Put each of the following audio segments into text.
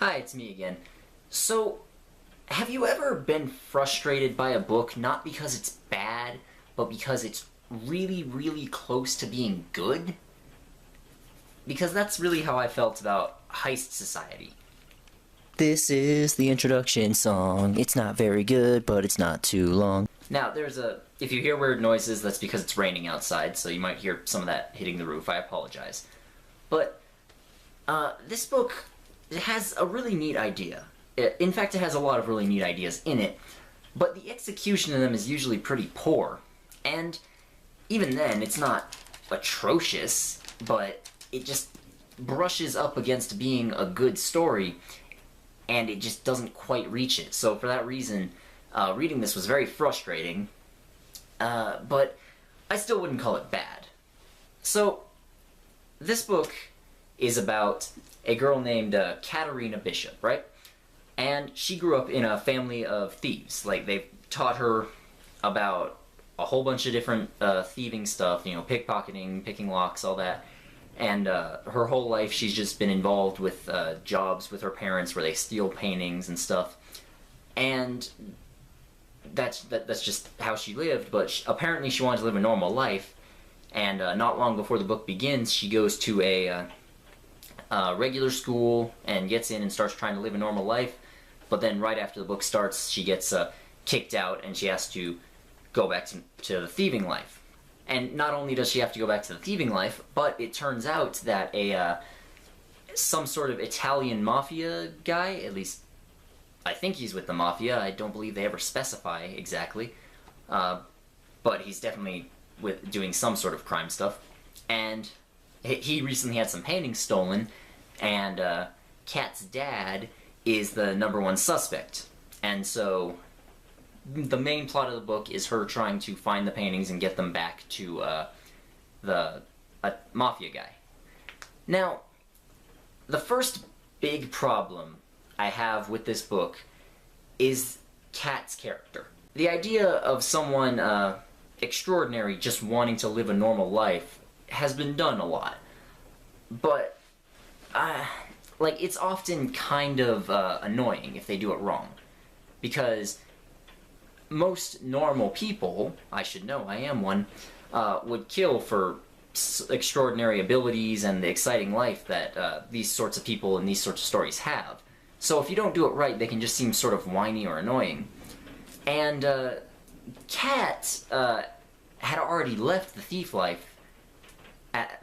Hi, it's me again. So, have you ever been frustrated by a book not because it's bad, but because it's really, really close to being good? Because that's really how I felt about Heist Society. This is the introduction song. It's not very good, but it's not too long. Now, if you hear weird noises, that's because it's raining outside, so you might hear some of that hitting the roof. I apologize. But, this book has a really neat idea. In fact, it has a lot of really neat ideas in it, but the execution of them is usually pretty poor. And even then, it's not atrocious, but it just brushes up against being a good story, and it just doesn't quite reach it. So for that reason, reading this was very frustrating, but I still wouldn't call it bad. So, this book is about a girl named Katarina Bishop, right? And she grew up in a family of thieves. Like, they taught her about a whole bunch of different thieving stuff, pickpocketing, picking locks, all that. And her whole life she's just been involved with jobs with her parents where they steal paintings and stuff. And that's just how she lived, but apparently she wanted to live a normal life. And not long before the book begins, she goes to a regular school and gets in and starts trying to live a normal life. But then right after the book starts, she gets kicked out and she has to go back to the thieving life. And not only does she have to go back to the thieving life, but it turns out that some sort of Italian mafia guy, at least I think he's with the mafia, I don't believe they ever specify exactly, but he's definitely doing some sort of crime stuff. And he recently had some paintings stolen, and Kat's dad is the #1 suspect. And so the main plot of the book is her trying to find the paintings and get them back to the mafia guy. Now, the first big problem I have with this book is Kat's character. The idea of someone extraordinary just wanting to live a normal life has been done a lot. But, it's often kind of annoying if they do it wrong. Because most normal people, I should know, I am one, would kill for extraordinary abilities and the exciting life that these sorts of people and these sorts of stories have. So if you don't do it right, they can just seem sort of whiny or annoying. And Kat had already left the thief life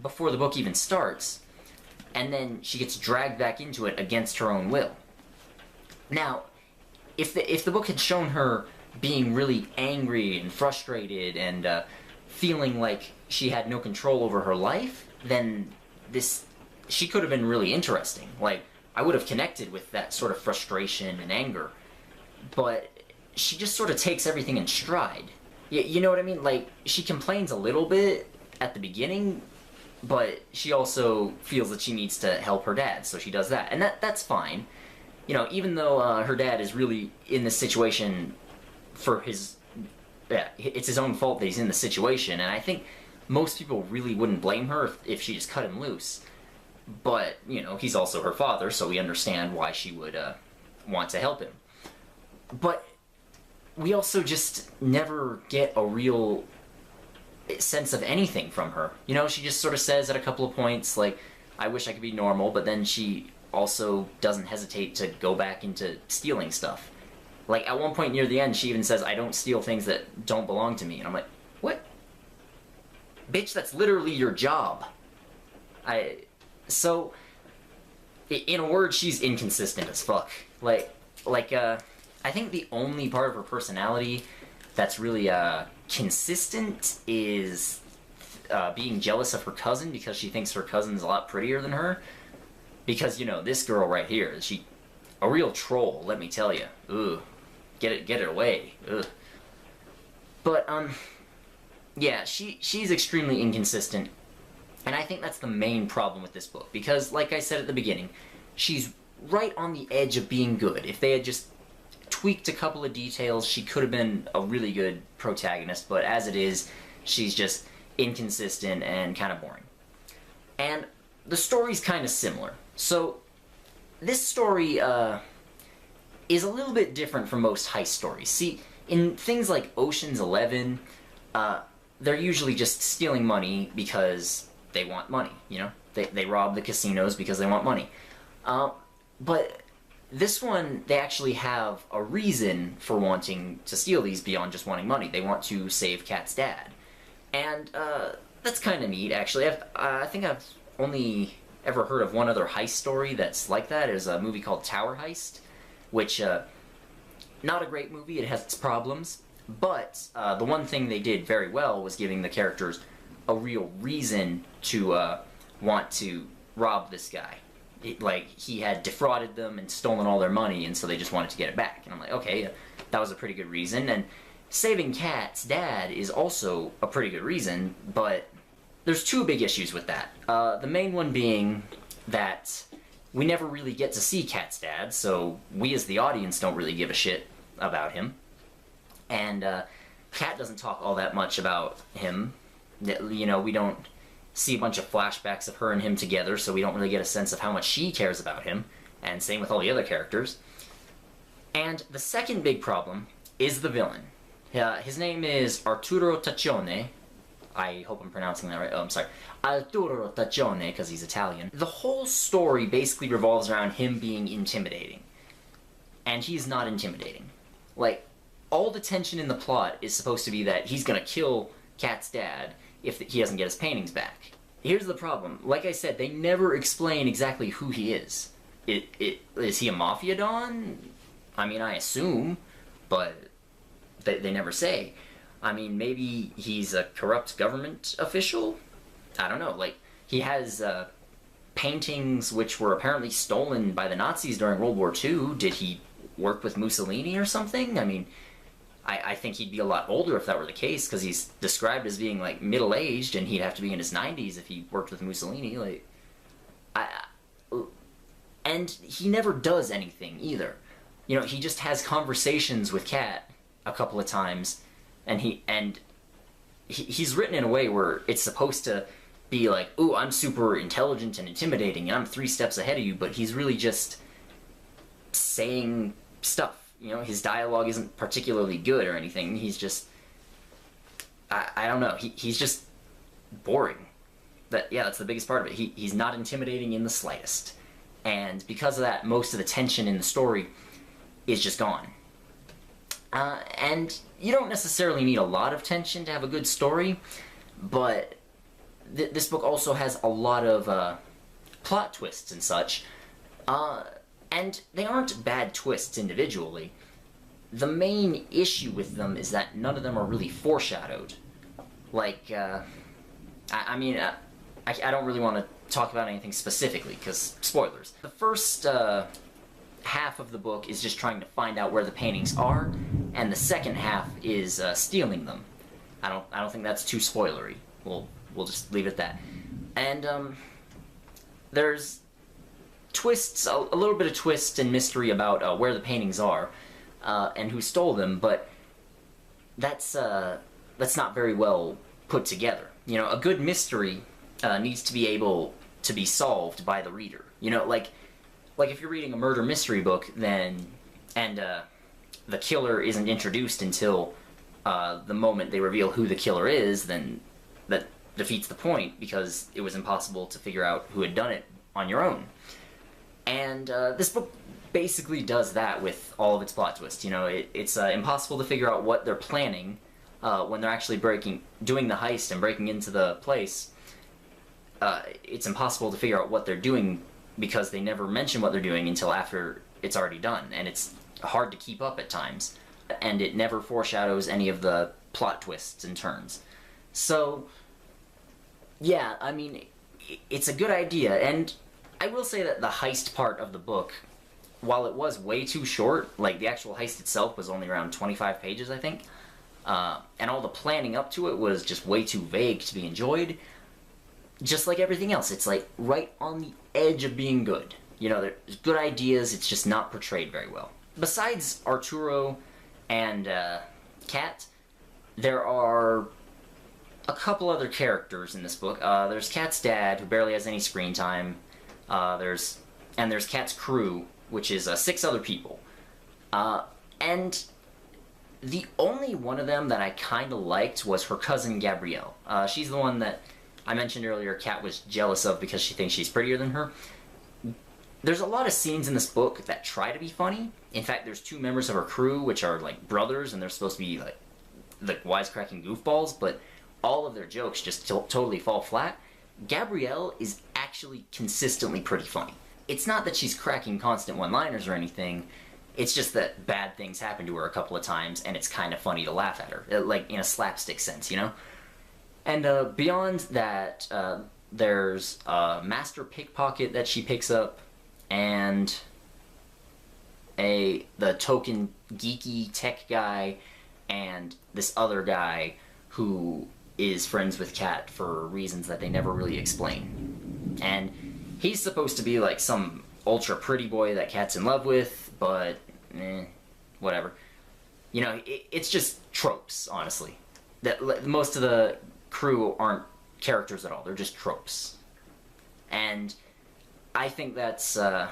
before the book even starts, and then she gets dragged back into it against her own will. Now, if the book had shown her being really angry and frustrated and feeling like she had no control over her life, then she could have been really interesting. Like, I would have connected with that sort of frustration and anger. But she just sort of takes everything in stride. You know what I mean? Like, she complains a little bit at the beginning, but she also feels that she needs to help her dad, so she does that. And that's fine. Even though her dad is really in this situation for it's his own fault that he's in the situation, and I think most people really wouldn't blame her if she just cut him loose. But, he's also her father, so we understand why she would want to help him. But we also just never get a real sense of anything from her. She just sort of says at a couple of points, like, I wish I could be normal, but then she also doesn't hesitate to go back into stealing stuff. Like, at one point near the end, she even says, I don't steal things that don't belong to me. And I'm like, what? Bitch, that's literally your job. So, in a word, she's inconsistent as fuck. I think the only part of her personality that's really, consistent is, being jealous of her cousin because she thinks her cousin's a lot prettier than her. Because, this girl right here, a real troll, let me tell you. Ugh. Get it away. Ugh. But, yeah, she's extremely inconsistent. And I think that's the main problem with this book, because, like I said at the beginning, she's right on the edge of being good. If they had just tweaked a couple of details, she could have been a really good protagonist, but as it is, she's just inconsistent and kind of boring. And the story's kind of similar. So, this story is a little bit different from most heist stories. See, in things like Ocean's 11, they're usually just stealing money because they want money, you know? They rob the casinos because they want money. But this one, they actually have a reason for wanting to steal these beyond just wanting money. They want to save Kat's dad. And that's kind of neat, actually. I think I've only ever heard of one other heist story that's like that. There's a movie called Tower Heist, which, not a great movie. It has its problems. But the one thing they did very well was giving the characters a real reason to want to rob this guy. Like, he had defrauded them and stolen all their money, and so they just wanted to get it back. And I'm like, okay, that was a pretty good reason. And saving Kat's dad is also a pretty good reason, but there's two big issues with that. The main one being that we never really get to see Kat's dad, so we as the audience don't really give a shit about him. And Kat doesn't talk all that much about him. You know, we don't see a bunch of flashbacks of her and him together, so we don't really get a sense of how much she cares about him, and same with all the other characters. And the second big problem is the villain. His name is Arturo Taccione. I hope I'm pronouncing that right. Oh, I'm sorry. Arturo Taccione, because he's Italian. The whole story basically revolves around him being intimidating. And he's not intimidating. Like, all the tension in the plot is supposed to be that he's gonna kill Kat's dad if he doesn't get his paintings back. Here's the problem. Like I said, they never explain exactly who he is. Is he a mafia don? I mean, I assume, but they never say. I mean, maybe he's a corrupt government official? I don't know. Like, he has paintings which were apparently stolen by the Nazis during World War II. Did he work with Mussolini or something? I mean, I think he'd be a lot older if that were the case, because he's described as being, like, middle-aged, and he'd have to be in his 90s if he worked with Mussolini. Like, and he never does anything, either. You know, he just has conversations with Kat a couple of times, and he's written in a way where it's supposed to be like, ooh, I'm super intelligent and intimidating, and I'm 3 steps ahead of you, but he's really just saying stuff. You know, his dialogue isn't particularly good or anything. He's just, I don't know. He's just boring. That's the biggest part of it. He's not intimidating in the slightest. And because of that, most of the tension in the story is just gone. And you don't necessarily need a lot of tension to have a good story, but this book also has a lot of plot twists and such. And they aren't bad twists individually. The main issue with them is that none of them are really foreshadowed. Like, I mean, I don't really want to talk about anything specifically, because spoilers. The first half of the book is just trying to find out where the paintings are, and the second half is stealing them. I don't think that's too spoilery. We'll just leave it at that. And there's twists, a little bit of twist and mystery about where the paintings are and who stole them, but that's not very well put together. You know, a good mystery needs to be able to be solved by the reader. You know, like if you're reading a murder mystery book, then the killer isn't introduced until the moment they reveal who the killer is, then that defeats the point, because it was impossible to figure out who had done it on your own. And this book basically does that with all of its plot twists. You know, it's impossible to figure out what they're planning when they're actually doing the heist and breaking into the place. It's impossible to figure out what they're doing because they never mention what they're doing until after it's already done, and it's hard to keep up at times, and it never foreshadows any of the plot twists and turns. So, yeah, I mean, it's a good idea, and I will say that the heist part of the book, while it was way too short, like the actual heist itself was only around 25 pages, I think, and all the planning up to it was just way too vague to be enjoyed. Just like everything else, it's like right on the edge of being good. You know, there's good ideas, it's just not portrayed very well. Besides Arturo and Kat, there are a couple other characters in this book. There's Kat's dad, who barely has any screen time. There's and there's Kat's crew, which is 6 other people. And the only one of them that I kind of liked was her cousin Gabrielle. She's the one that I mentioned earlier Kat was jealous of because she thinks she's prettier than her. There's a lot of scenes in this book that try to be funny. In fact, there's 2 members of her crew, which are like brothers, and they're supposed to be like wisecracking goofballs, but all of their jokes just totally fall flat. Gabrielle is actually consistently pretty funny. It's not that she's cracking constant one-liners or anything, it's just that bad things happen to her a couple of times, and it's kind of funny to laugh at her, like in a slapstick sense, you know? And beyond that, there's a master pickpocket that she picks up, and the token geeky tech guy, and this other guy who is friends with Kat for reasons that they never really explain. And he's supposed to be like some ultra pretty boy that Kat's in love with, but whatever. You know, it's just tropes, honestly. That most of the crew aren't characters at all, they're just tropes. And I think that's a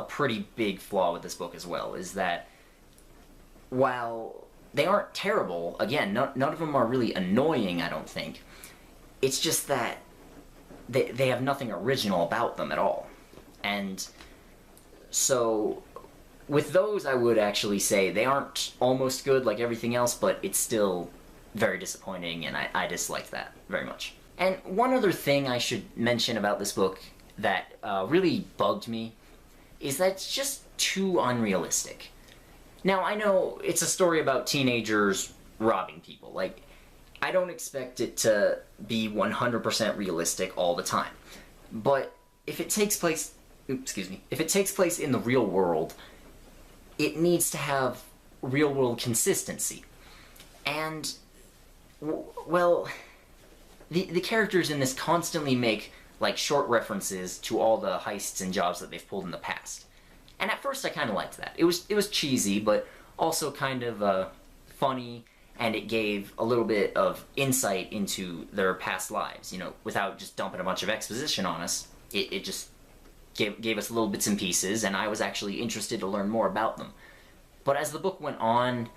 pretty big flaw with this book as well, is that while they aren't terrible, again, none of them are really annoying, I don't think. It's just that they have nothing original about them at all. And so with those, I would actually say they aren't almost good like everything else, but it's still very disappointing, and I disliked that very much. And one other thing I should mention about this book that really bugged me is that it's just too unrealistic. Now, I know it's a story about teenagers robbing people. Like, I don't expect it to be 100% realistic all the time. But if it takes place, if it takes place in the real world, it needs to have real-world consistency. And, well, the characters in this constantly make, like, short references to all the heists and jobs that they've pulled in the past. And at first I kind of liked that. It was cheesy, but also kind of funny, and it gave a little bit of insight into their past lives, you know, without just dumping a bunch of exposition on us. It just gave us little bits and pieces, and I was actually interested to learn more about them. But as the book went on,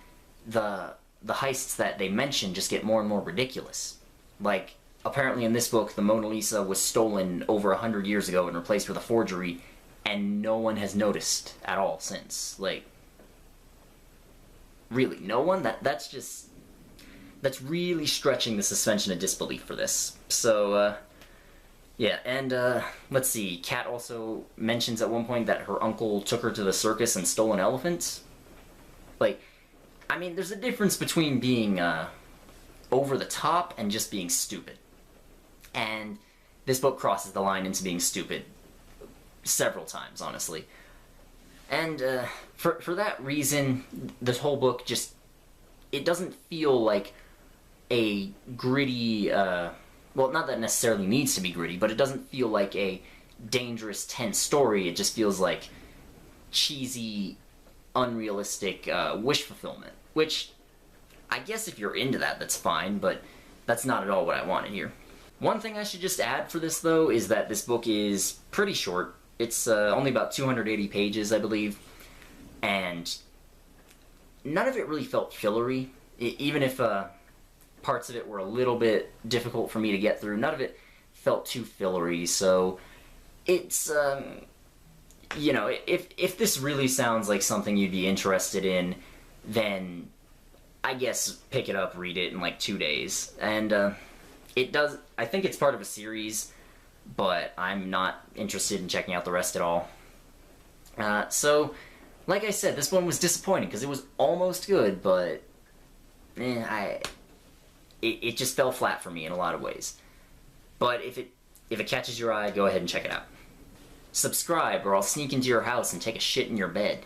the heists that they mentioned just get more and more ridiculous. Like, apparently in this book, the Mona Lisa was stolen over 100 years ago and replaced with a forgery, and no one has noticed at all since. Like, really, no one? That's really stretching the suspension of disbelief for this. So, yeah, and, let's see, Kat also mentions at one point that her uncle took her to the circus and stole an elephant. Like, I mean, there's a difference between being, over the top and just being stupid. And this book crosses the line into being stupid several times, honestly. And for that reason, this whole book just, it doesn't feel like a gritty, well, not that it necessarily needs to be gritty, but it doesn't feel like a dangerous, tense story. It just feels like cheesy, unrealistic wish fulfillment. Which, I guess if you're into that, that's fine, but that's not at all what I wanted here. One thing I should just add for this, though, is that this book is pretty short. It's only about 280 pages, I believe, and none of it really felt fillery. Even if parts of it were a little bit difficult for me to get through, none of it felt too fillery, so it's, you know, if this really sounds like something you'd be interested in, then I guess pick it up, read it in like 2 days. And it does, I think it's part of a series, but I'm not interested in checking out the rest at all. So, like I said, this one was disappointing because it was almost good, but it just fell flat for me in a lot of ways. But if it catches your eye, go ahead and check it out. Subscribe, or I'll sneak into your house and take a shit in your bed.